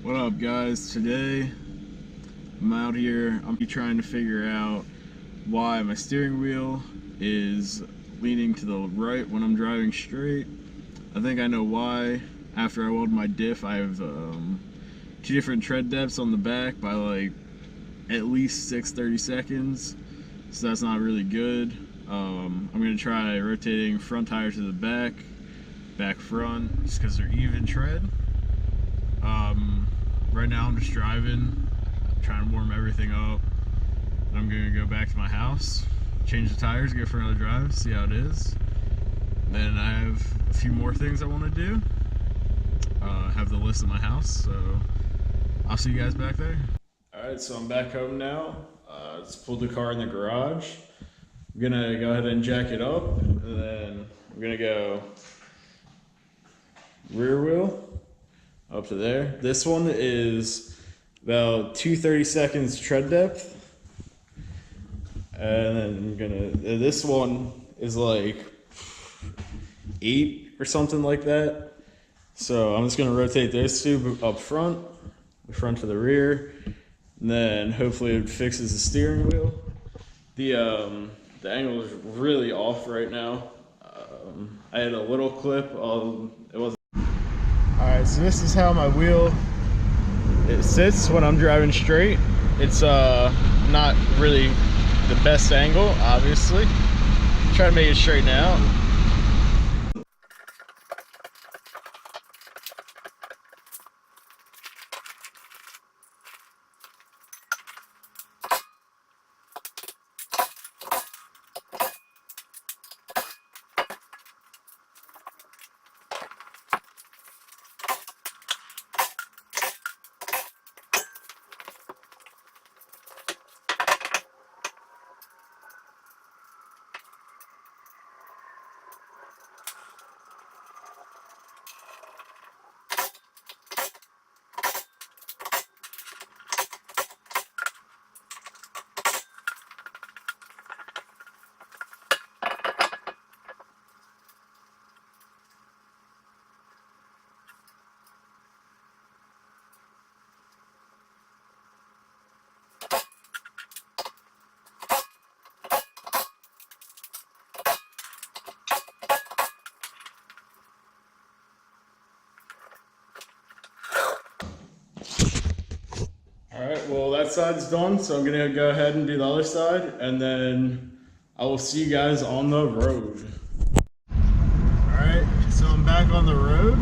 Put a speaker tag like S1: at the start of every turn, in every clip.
S1: What up, guys? Today I'm out here. I'm trying to figure out why my steering wheel is leaning to the right when I'm driving straight. I think I know why. After I weld my diff, I have two different tread depths on the back by like at least 6 30-seconds, so that's not really good. I'm gonna try rotating front tire to the back front, just because they're even tread. Right now I'm just driving, trying to warm everything up. I'm gonna go back to my house, change the tires, go for another drive, see how it is. Then I have a few more things I want to do. Have the list at my house, so I'll see you guys back there. Alright, so I'm back home now. Just pulled the car in the garage. I'm gonna go ahead and jack it up, and then I'm gonna go rear wheel up to there. This one is about 2 30-seconds tread depth, and then I'm gonna, this one is like 8 or something like that. So I'm just gonna rotate those two up front, the front to the rear, and then hopefully it fixes the steering wheel. The angle is really off right now. I had a little clip, it wasn't. Alright, so this is how my wheel sits when I'm driving straight. It's not really the best angle, obviously. Try to make it straighten out. Alright, well that side's done, so I'm gonna go ahead and do the other side, and then I will see you guys on the road. Alright, so I'm back on the road,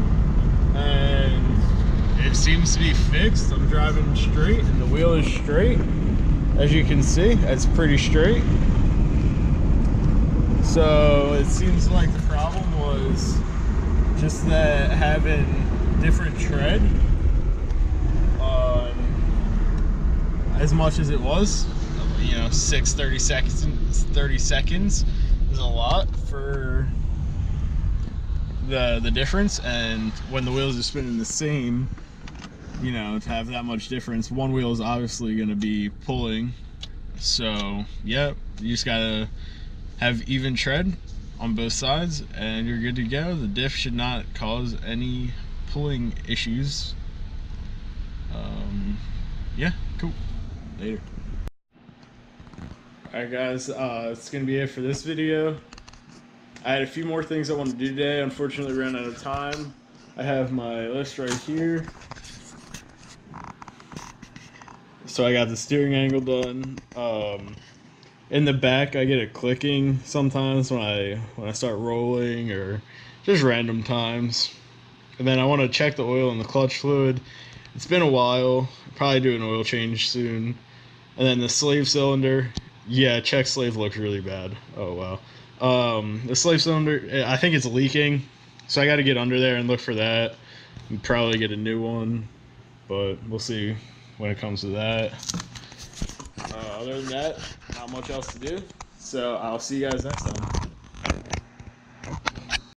S1: and it seems to be fixed. I'm driving straight, and the wheel is straight. As you can see, it's pretty straight. So it seems like the problem was just that having different tread. As much as it was, you know, 30 seconds is a lot for the difference. And when the wheels are spinning the same, you know, to have that much difference, one wheel is obviously going to be pulling. So yeah, you just gotta have even tread on both sides and you're good to go. The diff should not cause any pulling issues. Yeah, cool. Later. Alright guys, it's gonna be it for this video. I had a few more things I wanted to do today. Unfortunately ran out of time. I have my list right here. So I got the steering angle done. In the back I get it clicking sometimes when I start rolling, or just random times. And then I want to check the oil and the clutch fluid. It's been a while. I'll probably do an oil change soon. And then the slave cylinder, yeah, check slave looks really bad. Oh wow. The slave cylinder, I think it's leaking, so I got to get under there and look for that and probably get a new one, but we'll see when it comes to that. Other than that, not much else to do, so I'll see you guys next time.